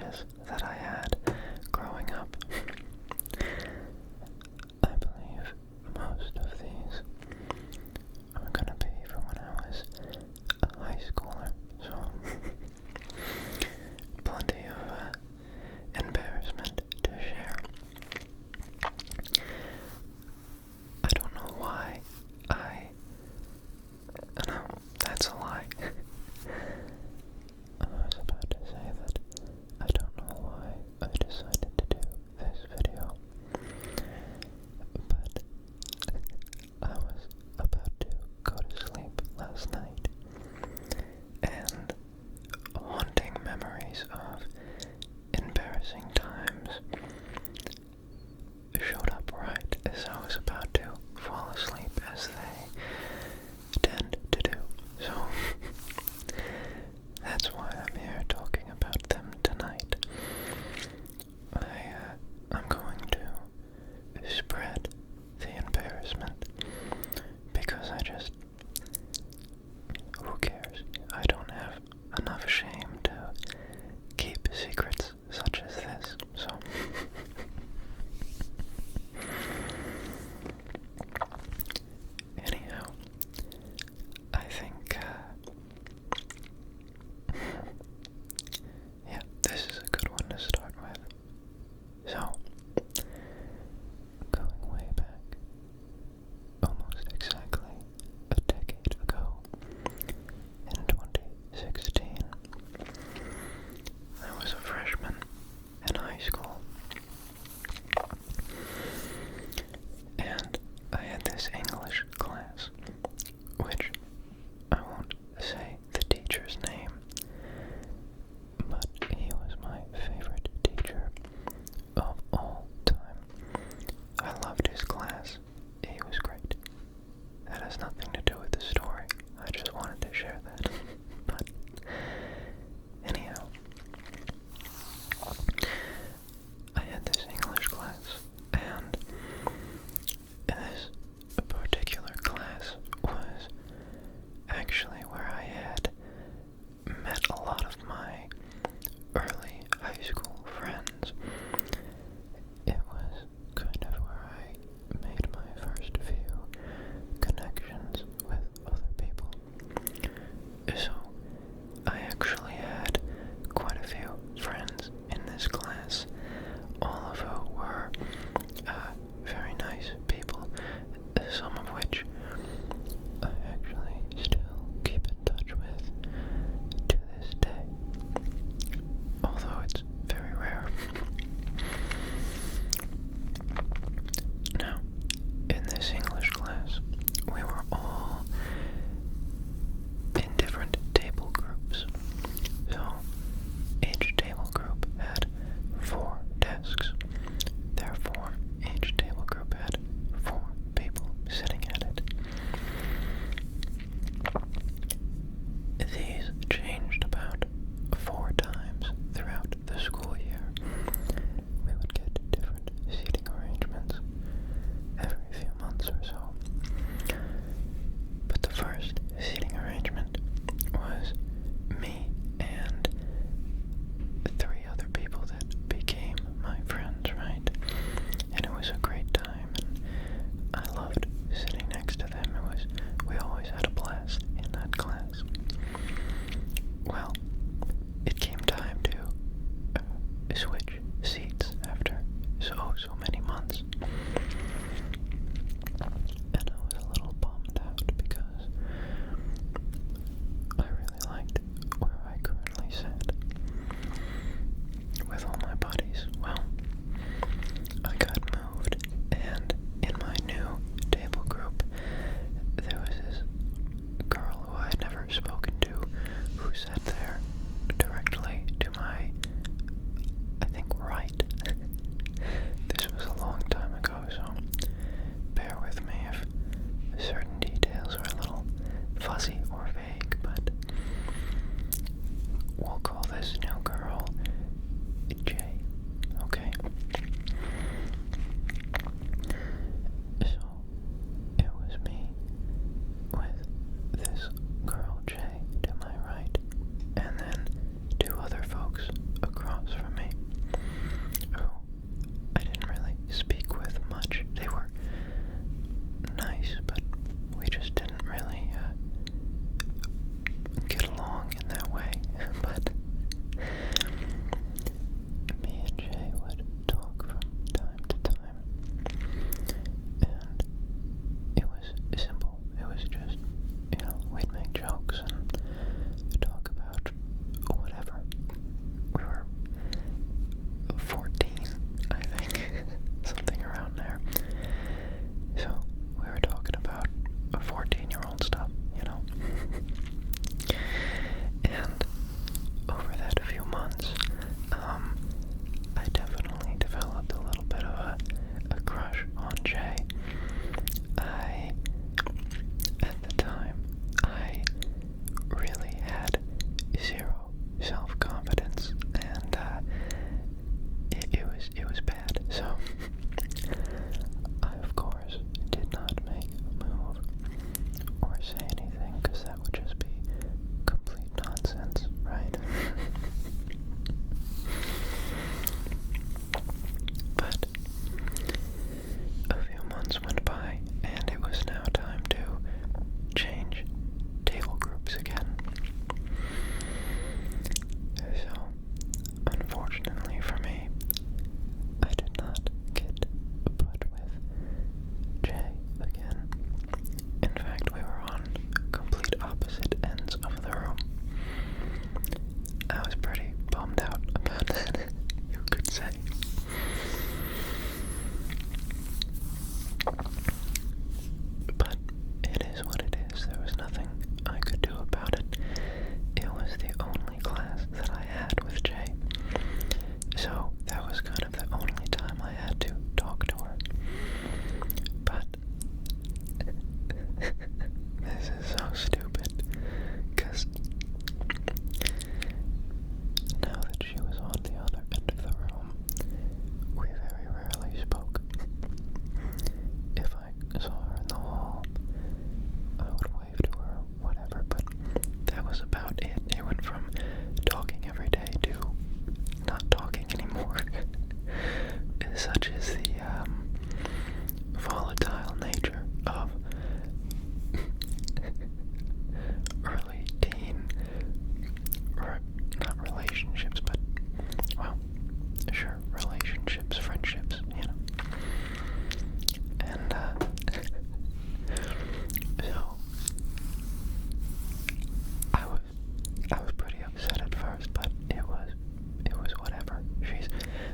challenges that I had growing up. I believe most of these are gonna be from when I was a high schooler, so plenty of embarrassment to share. I don't know why no, that's a lie. I was about to say that I don't know why I decided to do this video, but I was about to go to sleep last night, and haunting memories of embarrassing times showed up right as I was about to fall asleep, as they tend to do. So that's why I'm here talking about them tonight. I'm going to spread the embarrassment because who cares? I don't have enough shame to keep secrets such as this, so in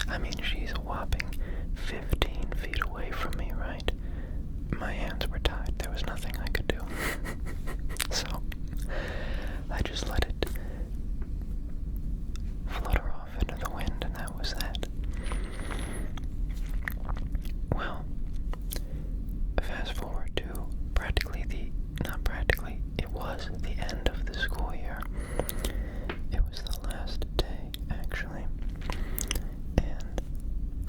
I mean, she's a whopping 15 feet away from me, right? My hands were tied. There was nothing I could do. So, I just let it flutter off into the wind, and that was that. Well, fast forward to not practically, it was the end of the school year. It was the last day, actually. And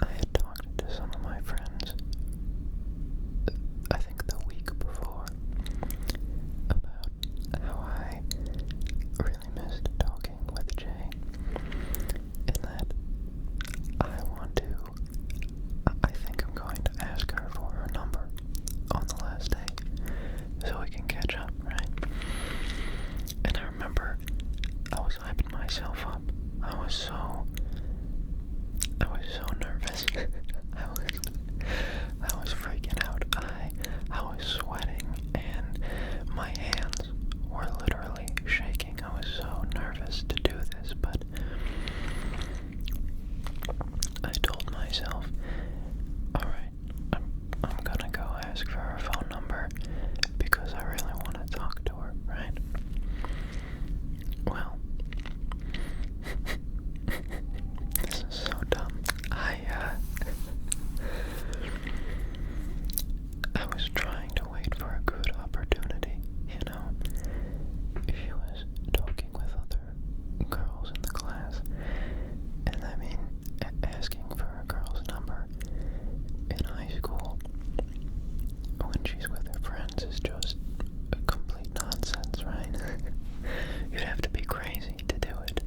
I had talked to some of my friends, I think the week before, about how I really missed talking with Jay, and that I think I'm going to ask her for her number on the last day, so we can catch up, right? And I remember I was hyping myself up. I was so nervous. I was freaking out. I was sweating, and my hands were literally shaking. I was so nervous to do this, but I told myself, alright, I'm gonna go ask for her phone number because I really want to talk to her, right? Well, this is so dumb. I was trying to wait for a good opportunity, you know. She was talking with other girls in the class, and I mean, asking for a girl's number in high school when she's with her friends is just complete nonsense, right? You'd have to be crazy to do it.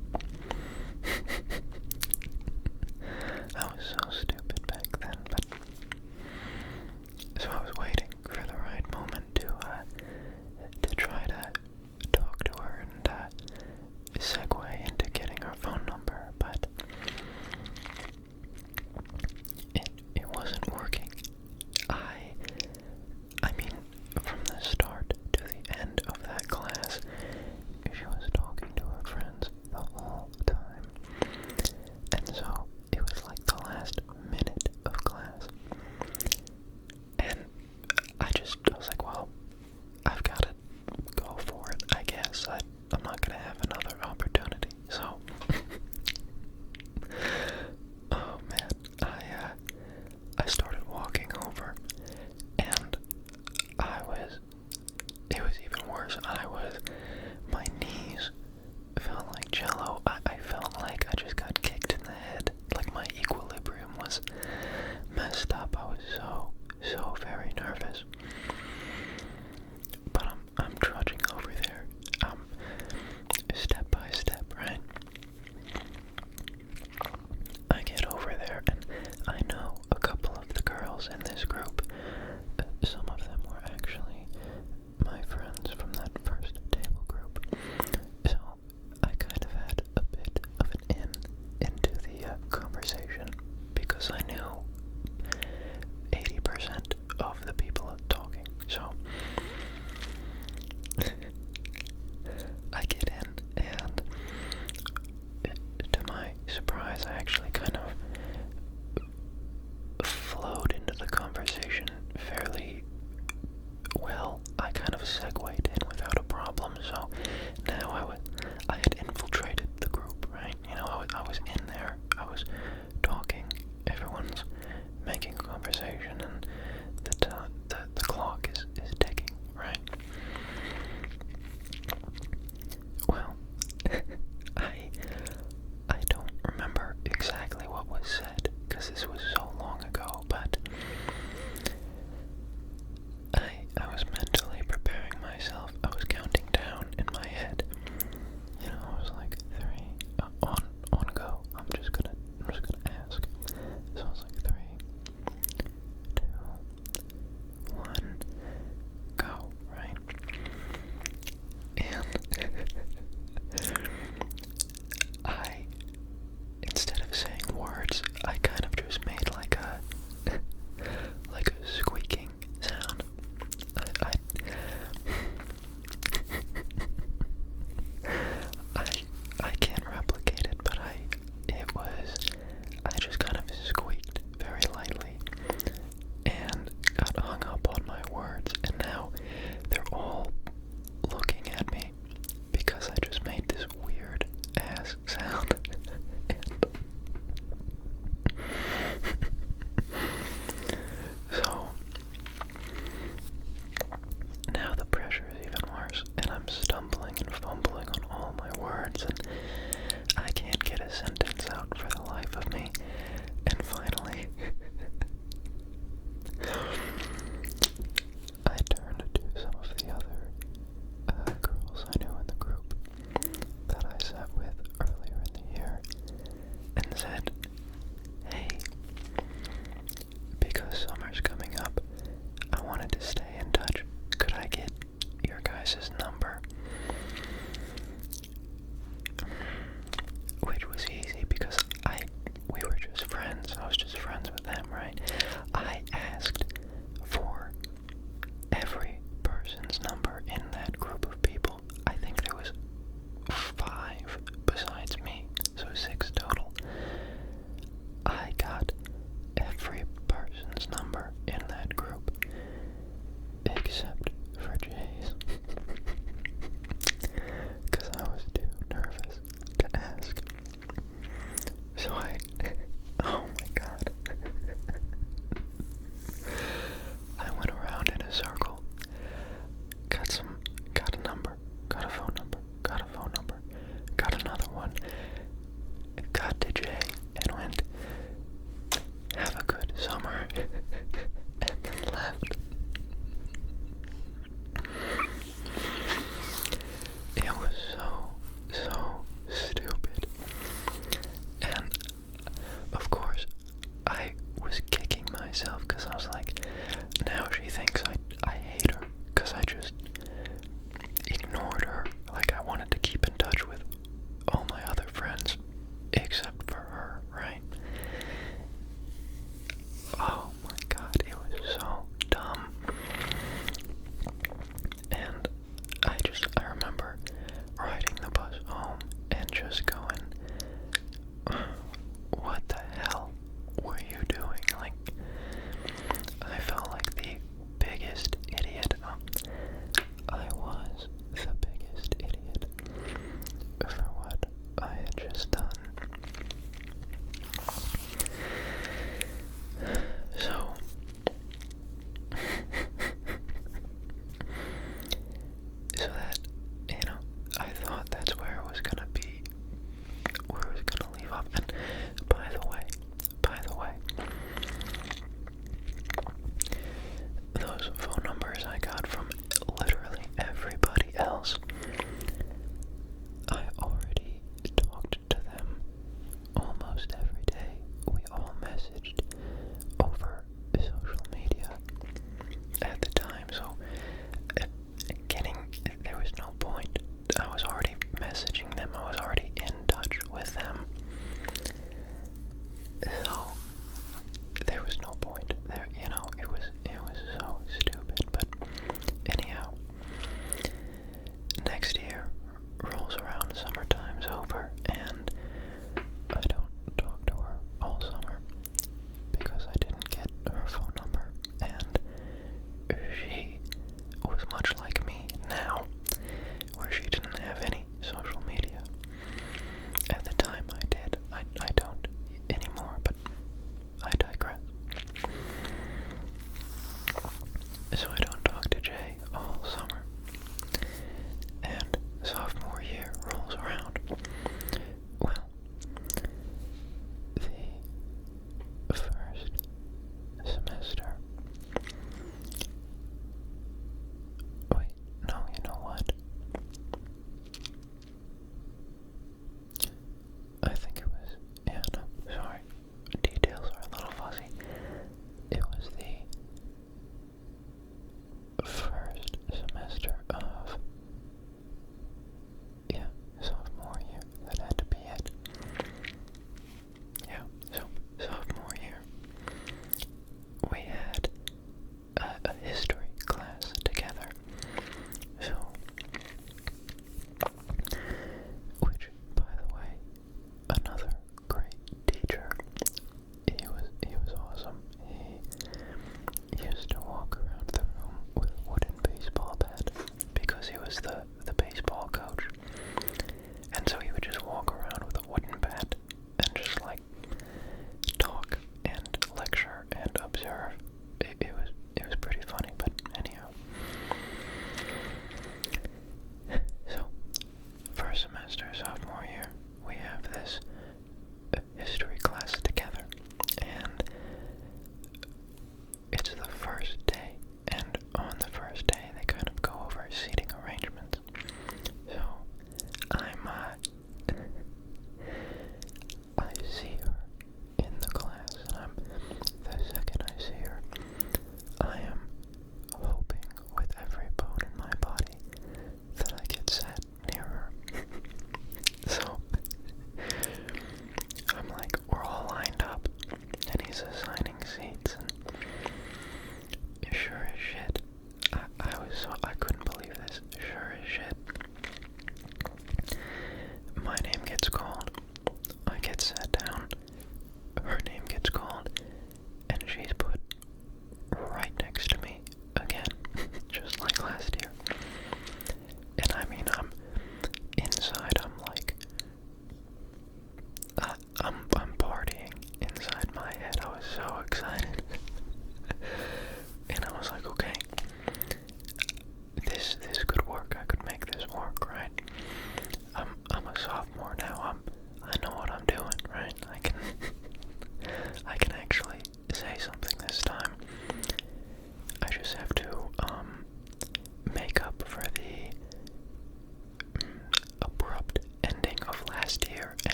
I was so stupid back then, but so I was waiting for the right moment to try to talk to her and segue into getting her phone number, but it wasn't working. I mean, from the start to the end of that class, she was talking to her friends the whole time. And so it was like the last minute of class. And I was like, well, I've got to go for it, I guess. I'm not going to have another opportunity. So, oh man, I started walking over, and it was even worse. My knees felt like jello. I felt like I just got kicked in the head. Like my equilibrium was messed up. I was so very nervous. But I'm trudging over there, step by step, right? I get over there, and I know a couple of the girls in this group. Some of them were actually my friends from that first table group. So I kind of had a bit of an into the conversation because I knew 80% of the people talking. So I get in, and to my surprise, I actually kind of flowed into the conversation fairly well. I kind of segued in without a problem, so now I had infiltrated the group, right? You know, I was in there, I was talking, everyone's making conversation, and the clock is ticking, right? Well, I don't remember exactly and said, hey, because summer's coming up, I wanted to stay in touch. Could I get your guys' number? Which was easy because we were just friends. I was just friends with them, right? I asked for every person's number in that group of people. I think there was 5 besides me, so 6 total.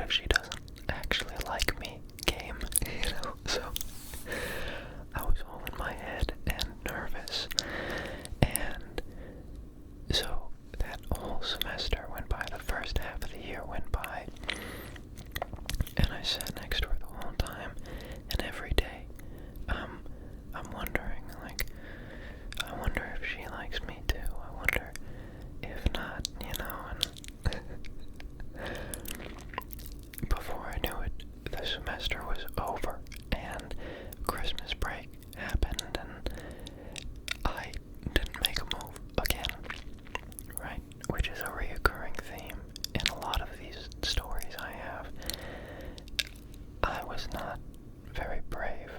if she doesn't actually like me game, so I was all in my head and nervous, and so that whole semester went by, the first half of the year went by, and I sat next to her the whole time, and every day, I'm wondering, like, I wonder if she likes me too, I wonder if not, and before I knew it, the semester was over, and Christmas break happened, and I didn't make a move again, right? Which is a reoccurring theme in a lot of these stories I have. I was not very brave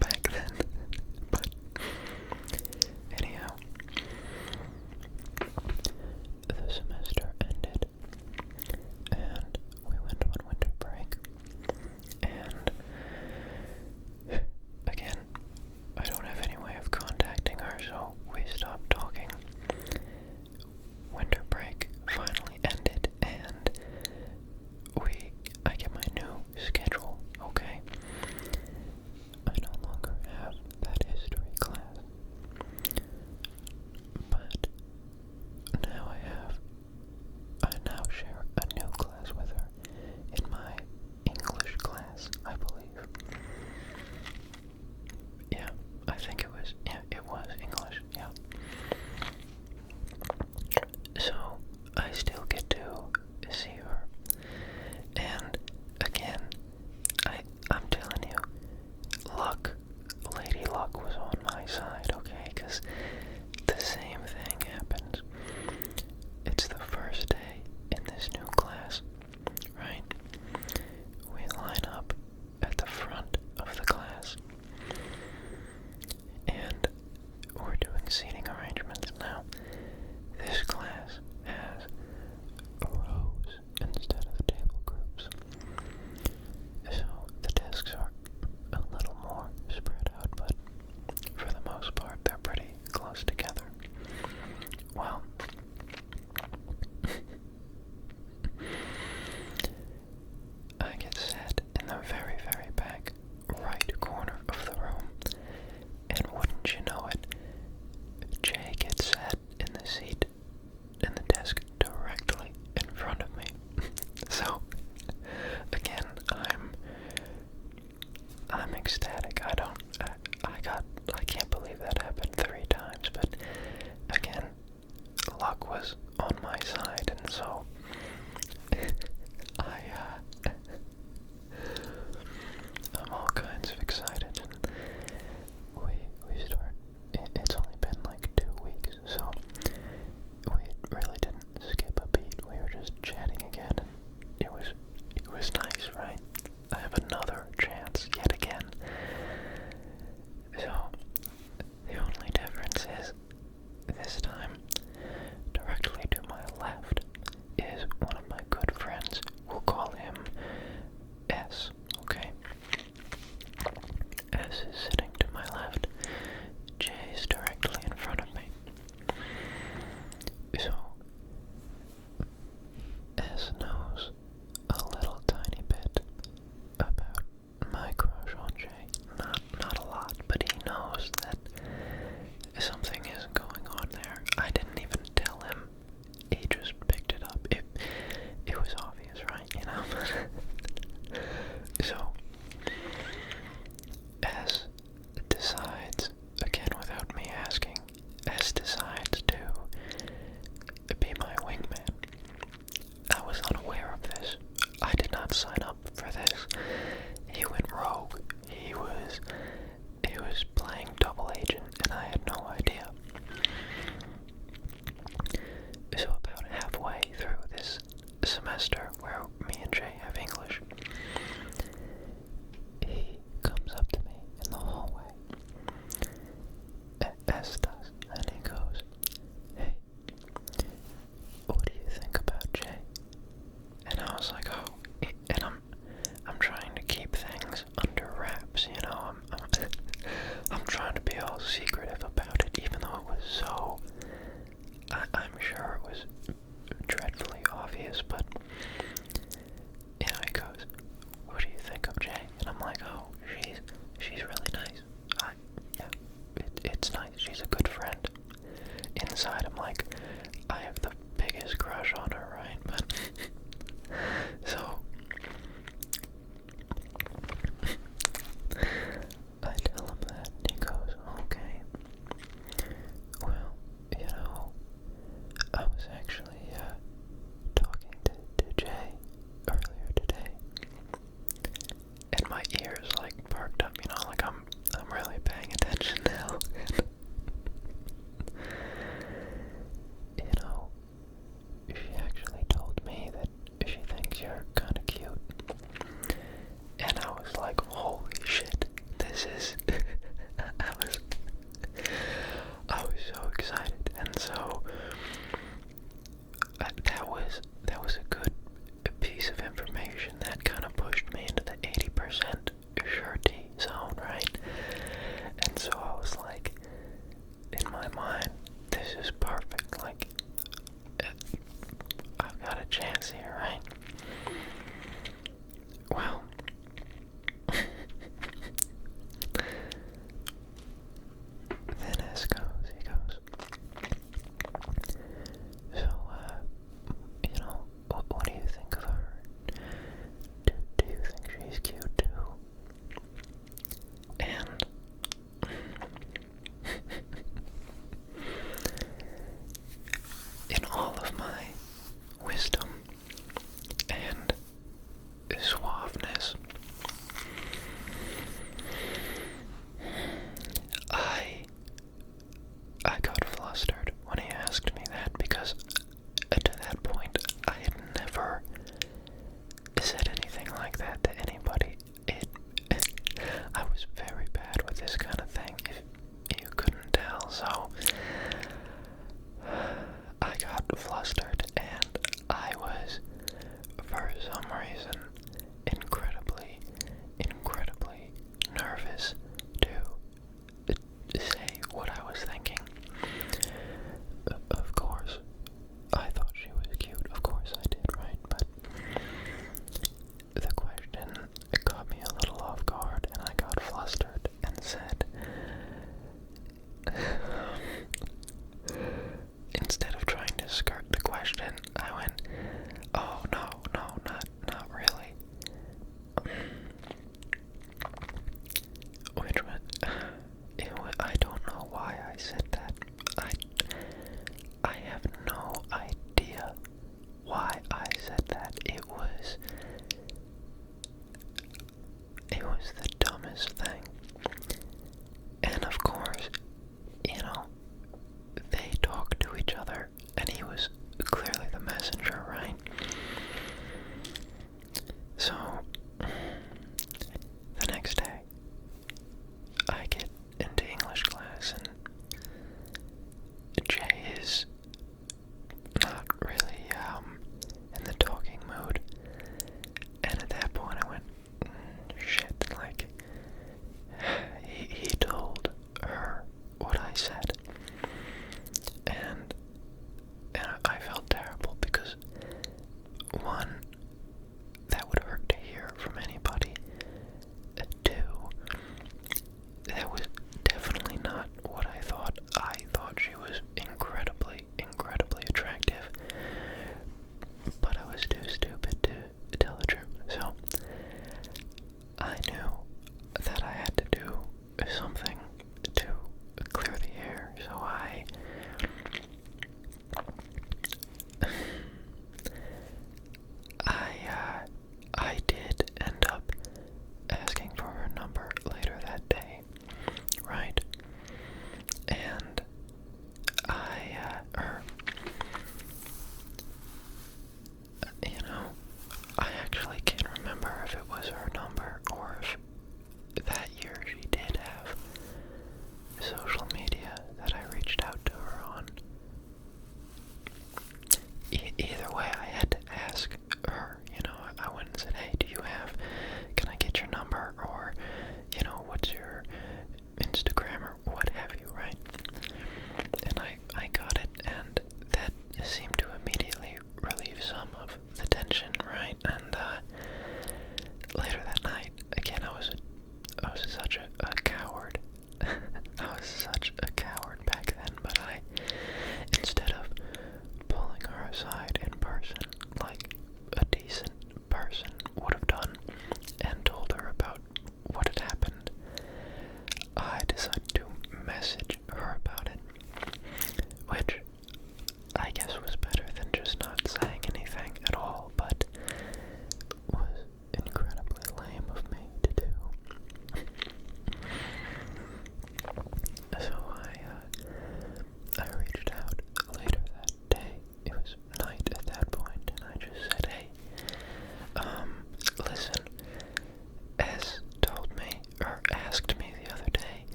back then, but anyhow, the semester ended, and we went on winter break, and again, I don't have any way of contacting her, so we stopped talking. Winter break finally ended, and I get my new schedule, okay? I no longer have that history class, but now I now share a new class with her in my English class, I believe. Yeah, I think it was English, yeah. So, I still get to see her, and again, I'm telling you, Lady Luck was on my side, okay, because the same thing happens. It's the first day in this new class, right? We line up at the front of the class, and we're doing seating arrangements now. This class has rows instead of table groups, so the desks are a little more spread out, but for the most part they're pretty close together. Well, I get sat in the very, very back right corner of the room, and wouldn't you know it, Jay gets sat in the seat in the desk directly in front of me. So again, I'm ecstatic. I can't believe that happened 3 times, but again, luck was on my side, and so I'm all kinds of excited, and we start. It's only been like 2 weeks, so we really didn't skip a beat. We were just chatting again, and it was nice, right? I have another chance yet again. So the only difference is this time, directly to my left is one of my good friends. We'll call him S, okay? S is sitting to my left. J is directly in front of me. So, S knows a little tiny bit about my crush on J. Not a lot, but he knows that something is going on there. I didn't even tell him. He just picked it up. It was obvious, right? So, S decides, again without me asking, S decides to be my wingman. I was unaware of this. I did not sign up for this. He went rogue. He was playing double agent, and I had no idea. So about halfway through this semester, where me and Jay have English, he comes up to me in the hallway. S does, and he goes, "Hey, what do you think about Jay?" And I was like, "Oh," and I'm trying to keep things under wraps, I'm trying to be all secretive about it, even though it was so, I'm sure it was dreadfully obvious, but inside I'm like, I have the biggest crush on her, right? But so I tell him that, and he goes, okay. Well, I was actually talking to Jay earlier today, and my ears like perked up, like I'm really paying attention now. She actually told me that she thinks you're kind of cute, and I was like, holy shit, this is. I was so excited, and so that was a good piece of information that kind of pushed me into the 80% surety zone, right? And so I was like, in my mind, this is perfect. Like, I've got a chance here, right? Well, then as goes, he goes, so, what do you think of her? Do you think she's cute too? And in all of my wisdom and suaveness, I got flustered when he asked me that, because to that point I had never said anything like that to anybody. I was very bad with this kind of thing, if you couldn't tell, so I got flustered, and I was, for some reason, incredibly nervous to say what I was thinking. Of course, I thought she was cute. Of course I did, right? But the question caught me a little off guard, and I got flustered and said, instead of trying to skirt the question, I went, oh, no, not really. I don't know why I said that. I have no idea why I said that. It was the dumbest thing. And of course, they talk to each other, and he was clearly the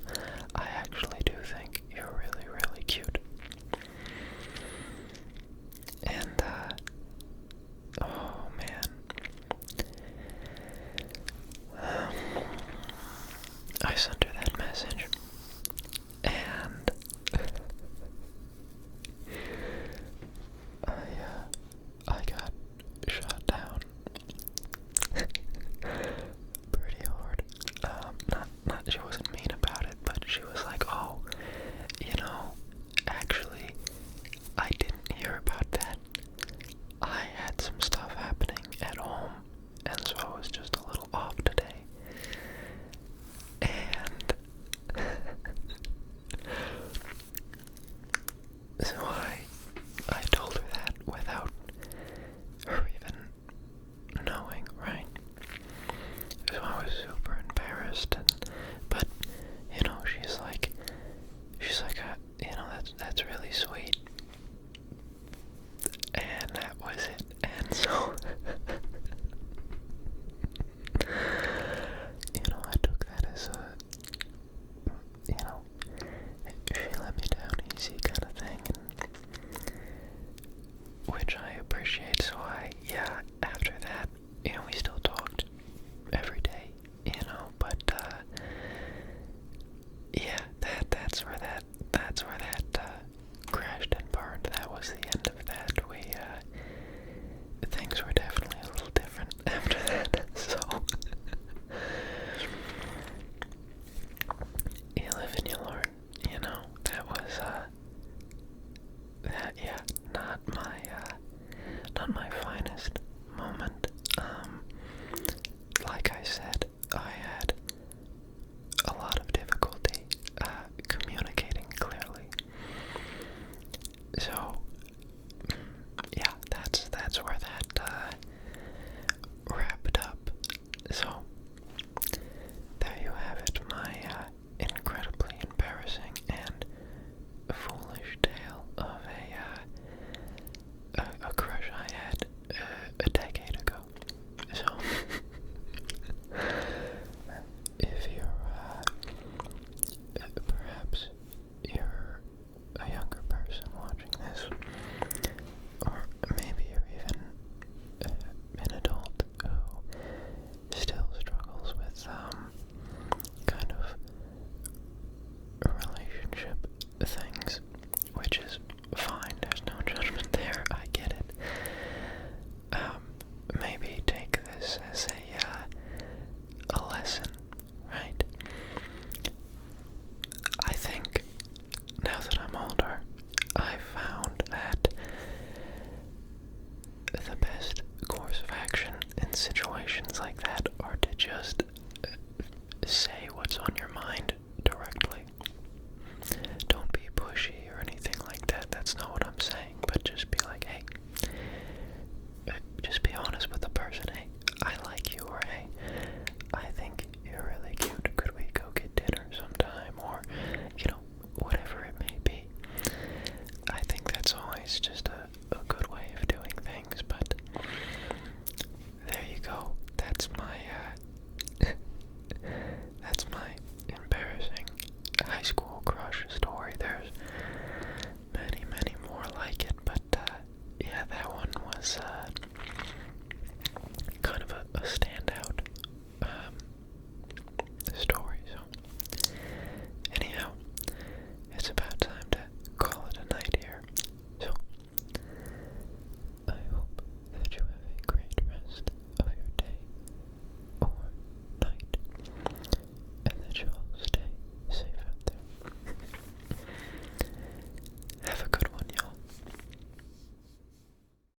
because I actually do think you're really, really cute. And, oh man. I sent her that message, and I got shot down pretty hard. She wasn't mean about it, but she was like, oh, actually, I didn't hear about that. I had some stuff happening at home, and so I was just a little off today. And so I told her that without her even knowing, right? So I was super embarrassed, but she's like, that's really sweet. And that was it. And so, I took that as she let me down easy kind of thing, which I appreciate. So after that, we still talked every day, but, that's where that crashed and burned. That was the end of that. Things were definitely a little different after that, so you live and you learn, that was